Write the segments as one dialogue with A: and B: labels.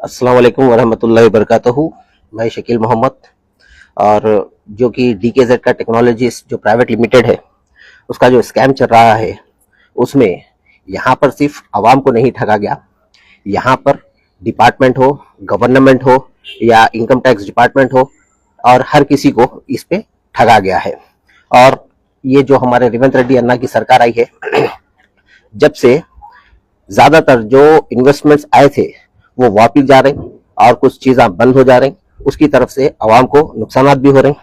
A: अस्सलाम वालेकुम वरहमतुल्लाहि वबरकातुहू। मैं शकील मोहम्मद और जो कि डीकेजेड का टेक्नोलॉजीज जो प्राइवेट लिमिटेड है उसका जो स्कैम चल रहा है उसमें यहाँ पर सिर्फ आवाम को नहीं ठगा गया। यहाँ पर डिपार्टमेंट हो, गवर्नमेंट हो या इनकम टैक्स डिपार्टमेंट हो और हर किसी को इस पे ठगा गया है। और ये जो हमारे रेवंत रेड्डी अन्ना की सरकार आई है जब से ज्यादातर जो इन्वेस्टमेंट्स आए थे वो वापिस जा रहे हैं और कुछ चीजें बंद हो जा रही, उसकी तरफ से आवाम को नुकसान भी हो रहे हैं।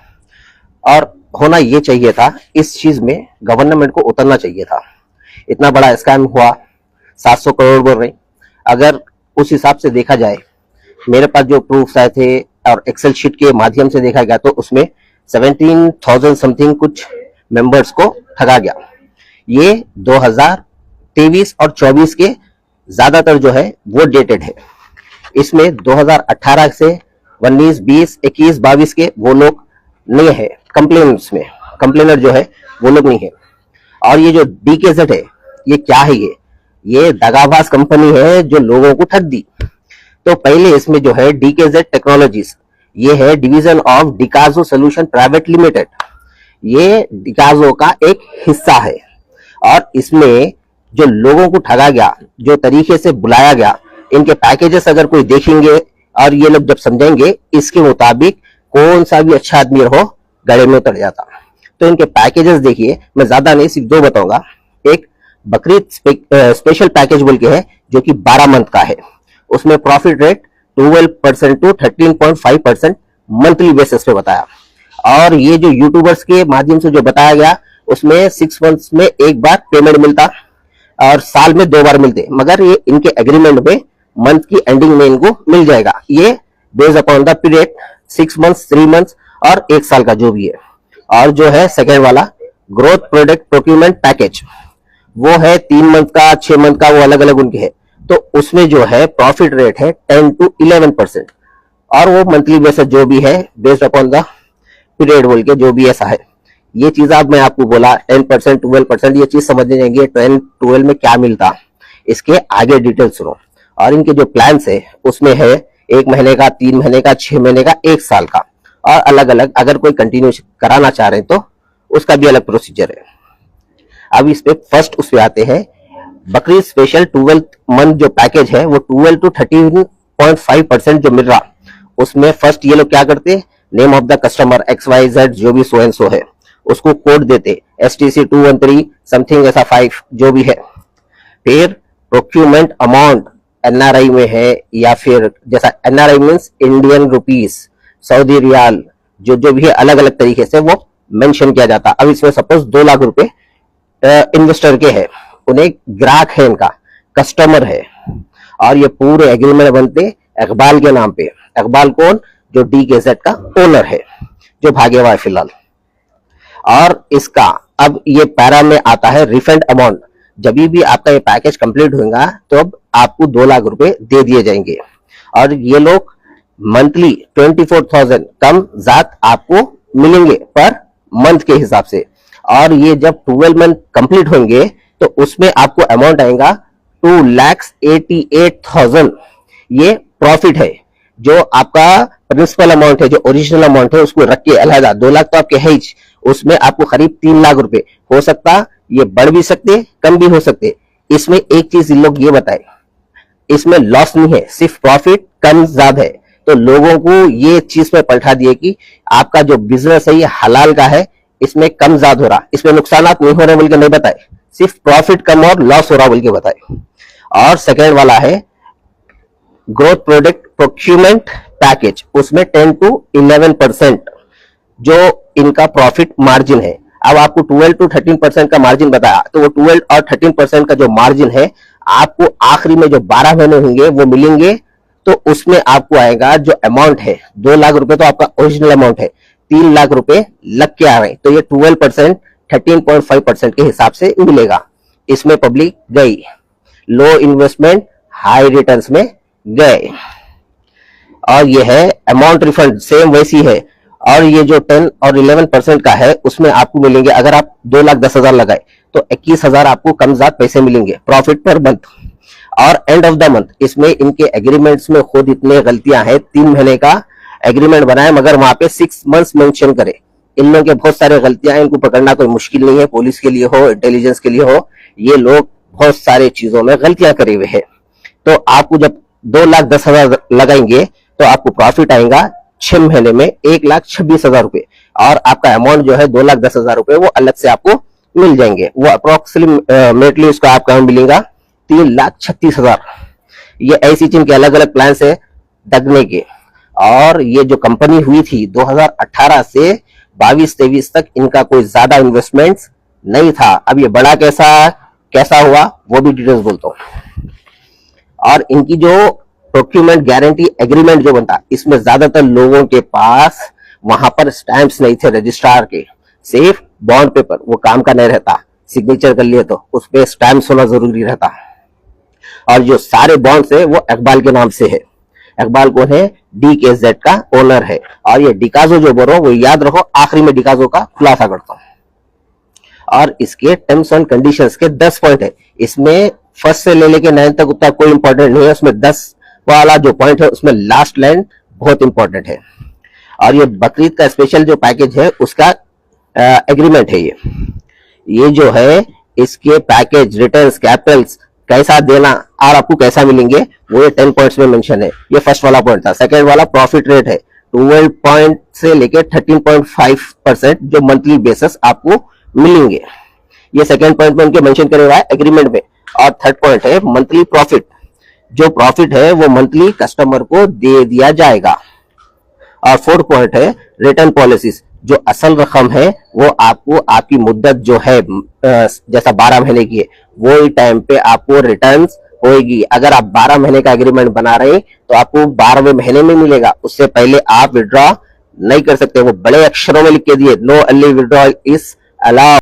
A: और होना ये चाहिए था, इस चीज में गवर्नमेंट को उतरना चाहिए था। इतना बड़ा स्कैम हुआ, 700 करोड़ बोल रहे। अगर उस हिसाब से देखा जाए, मेरे पास जो प्रूफ्स आए थे और एक्सेल शीट के माध्यम से देखा गया तो उसमें 17,000 समथिंग कुछ मेंबर्स को ठगा गया। ये 2023 और 24 के ज्यादातर जो है वो डेटेड है। इसमें 2018 से 19, 20, 21, 22 के वो लोग नहीं है कंप्लेनेंट्स में, कंप्लेनर जो है वो लोग नहीं है। और ये जो डीकेजेड है ये क्या है? ये दगाबाज कंपनी है जो लोगों को ठग दी। तो पहले इसमें जो है डीकेजेड टेक्नोलॉजीज, ये है division of Dikazo solution private limited. ये डिकाजो का एक हिस्सा है और इसमें जो लोगों को ठगा गया, जो तरीके से बुलाया गया, इनके पैकेजेस अगर कोई देखेंगे और ये लोग जब समझेंगे, इसके मुताबिक कौन सा भी अच्छा आदमी हो गड़े में उतर जाता। तो इनके पैकेजेस देखिए, मैं ज्यादा नहीं सिर्फ दो बताऊंगा। एक बकरीद स्पेशल पैकेज बोल के है जो कि 12 मंथ का है। उसमें profit rate 12% to 13.5% monthly basis पे बताया। और ये जो यूट्यूबर्स के माध्यम से जो बताया गया उसमें 6 मंथ्स में एक बार पेमेंट मिलता और साल में 2 बार मिलते, मगर ये इनके एग्रीमेंट में मंथ की एंडिंग में इनको मिल जाएगा। ये based upon the period 6 months, 3 months और 1 साल का जो भी है। और जो है सेकेंड वाला ग्रोथ प्रोडक्ट प्रोक्यूरमेंट पैकेज, वो है 3 मंथ का, 6 मंथ का, वो अलग अलग उनके है। तो उसमें जो है प्रॉफिट रेट है 10 to 11% और वो मंथली बेसिस जो भी है बेस्ड अपॉन द पीरियड बोल के जो भी ऐसा है। ये चीज अब मैं आपको बोला 10%, 12%, ये चीज समझने जाएंगे 10, 12 में क्या मिलता, इसके आगे डिटेल सुनो। और इनके जो प्लान्स है उसमें है 1 महीने का, 3 महीने का, 6 महीने का, 1 साल का और अलग अलग। अगर कोई कंटिन्यू कराना चाह रहे हैं तो उसका भी अलग प्रोसीजर है। अब इस पे फर्स्ट उस पे आते हैं बकरीद स्पेशल 12 मंथ जो पैकेज है वो 12 to 13.5% जो मिल रहा। उसमें फर्स्ट ये लोग क्या करते, name of the customer XYZ जो भी सो एंड सो है उसको कोड देते, STC 213 समथिंग ऐसा 5 जो भी है। फिर प्रोक्यूरमेंट अमाउंट NRI में है या फिर जैसा NRI means Indian rupees, Saudi riyal, जो जो भी है अलग अलग तरीके से वो मेंशन किया जाता। अब इसमें सपोज 2 लाख रुपए इन्वेस्टर के है, उन्हें ग्राहक है, इनका कस्टमर है और ये पूरे एग्रीमेंट बनते इकबाल के नाम पे। इकबाल कौन? जो डीकेजेड का ओनर है जो भागे हुआ है फिलहाल। और इसका अब ये पैरा में आता है रिफंड अमाउंट। जब भी आपका ये पैकेज कंप्लीट होगा तो अब आपको 2 लाख रुपए दे दिए जाएंगे और ये लोग मंथली 24,000 कम जात आपको मिलेंगे पर मंथ के हिसाब से। और ये जब 12 मंथ कंप्लीट होंगे तो उसमें आपको अमाउंट आएगा 2,88,000। ये प्रॉफिट है। जो आपका प्रिंसिपल अमाउंट है, जो ओरिजिनल अमाउंट है उसको रख के अलहदा 2 लाख तो आपके है ही, उसमें आपको करीब 3 लाख रुपए हो सकता। ये बढ़ भी सकते, कम भी हो सकते। इसमें एक चीज इन लोग ये बताए, इसमें लॉस नहीं है, सिर्फ प्रॉफिट कम ज्यादा है। तो लोगों को ये चीज में पलटा दिए कि आपका जो बिजनेस है ये हलाल का है, इसमें कम ज्यादा हो रहा, इसमें नुकसानात नहीं हो रहे बोल के नहीं बताए, सिर्फ प्रॉफिट कम और लॉस हो रहा बोल के बताए। और सेकेंड वाला है ग्रोथ प्रोडक्ट प्रोक्यूरमेंट पैकेज, उसमें 10 to 11% जो इनका प्रॉफिट मार्जिन है। अब आपको 12 to 13% का मार्जिन बताया, तो वो 12 और 13% का जो मार्जिन है आपको आखिरी में जो 12 महीने होंगे वो मिलेंगे। तो उसमें आपको आएगा जो अमाउंट है 2 लाख रुपए, तो आपका ओरिजिनल अमाउंट है 3 लाख रुपए लग के आ रहे हैं। तो ये 12% 13.5% के हिसाब से मिलेगा। इसमें पब्लिक गई, लो इन्वेस्टमेंट हाई रिटर्न्स में गए। और ये है अमाउंट रिफंड सेम वैसी है। और ये जो 10 और 11% का है उसमें आपको मिलेंगे, अगर आप 2,10,000 लगाए तो 21,000 आपको कम ज्यादा पैसे मिलेंगे प्रॉफिट पर मंथ। और एंड ऑफ द मंथ इसमें इनके एग्रीमेंट्स में खुद इतने गलतियां हैं, 3 महीने का एग्रीमेंट बनाए मगर वहां पे 6 मंथ्स मेंशन करे। इन लोगों के बहुत सारे गलतियां हैं, इनको पकड़ना कोई मुश्किल नहीं है, पुलिस के लिए हो, इंटेलिजेंस के लिए हो, ये लोग बहुत सारे चीजों में गलतियां करे हुए हैं। तो आपको जब 2,10,000 लगाएंगे तो आपको प्रॉफिट आएगा 6 महीने में 1,26,000 रुपए, और आपका अमाउंट जो है 2,10,000 रुपए वो अलग से आपको मिल जाएंगे। वो अप्रोक्सीमेटली उसका आपका मिलेगा 3,36,000। ये ऐसी चीज के अलग अलग प्लान है दगने के। और ये जो कंपनी हुई थी 2018 से 22-23 तक इनका कोई ज्यादा इन्वेस्टमेंट नहीं था। अब ये बड़ा कैसा हुआ वो भी डिटेल्स बोलता हूँ। और इनकी जो प्रोक्यूरमेंट गारंटी एग्रीमेंट जो बनता, इसमें ज्यादातर लोगों के पास वहां पर स्टैंप्स नहीं थे रजिस्ट्रार के, सिर्फ बॉन्ड पेपर, वो काम का नहीं रहता, सिग्नेचर कर लिए तो उस पर स्टैंप्स होना जरूरी रहता। और जो सारे बॉन्ड्स है वो इकबाल के नाम से है। इकबाल कौन है? DKZ का ओनर है। और ये डिकाजो जो बोल रहा हूं वो याद रखो, आखिरी में डिकाजो का खुलासा करता हूं। और इसके टर्म्स एंड कंडीशंस के 10 पॉइंट है। इसमें फर्स्ट से ले लेके 9 तक उतना कोई इंपॉर्टेंट नहीं है, उसमें 10 वाला जो पॉइंट है उसमें लास्ट लाइन बहुत इंपॉर्टेंट है। और ये बकरीद का स्पेशल जो पैकेज है उसका एग्रीमेंट है। ये जो है इसके पैकेज, रिटर्न्स, कैपिटल्स कैसा देना और आपको कैसा मिलेंगे वो ये 10 पॉइंट्स में मेंशन है। ये फर्स्ट वाला पॉइंट था। सेकंड वाला प्रॉफिट रेट है 12 पॉइंट से लेके 13.5% जो मंथली बेसिस आपको मिलेंगे। ये सेकंड पॉइंट में उनके मेंशन करे हुआ है एग्रीमेंट में। और थर्ड पॉइंट है मंथली प्रॉफिट, जो प्रॉफिट है वो मंथली कस्टमर को दे दिया जाएगा। और फोर्थ पॉइंट है रिटर्न पॉलिसीज, जो असल रकम है वो आपको आपकी मुद्दत जो है जैसा 12 महीने की है वो ही टाइम पे आपको रिटर्न होगी। अगर आप 12 महीने का एग्रीमेंट बना रहे हैं तो आपको 12वें महीने में मिलेगा, उससे पहले आप विड्रॉ नहीं कर सकते। वो बड़े अक्षरों में लिख के दिए, know early withdraw is allowed.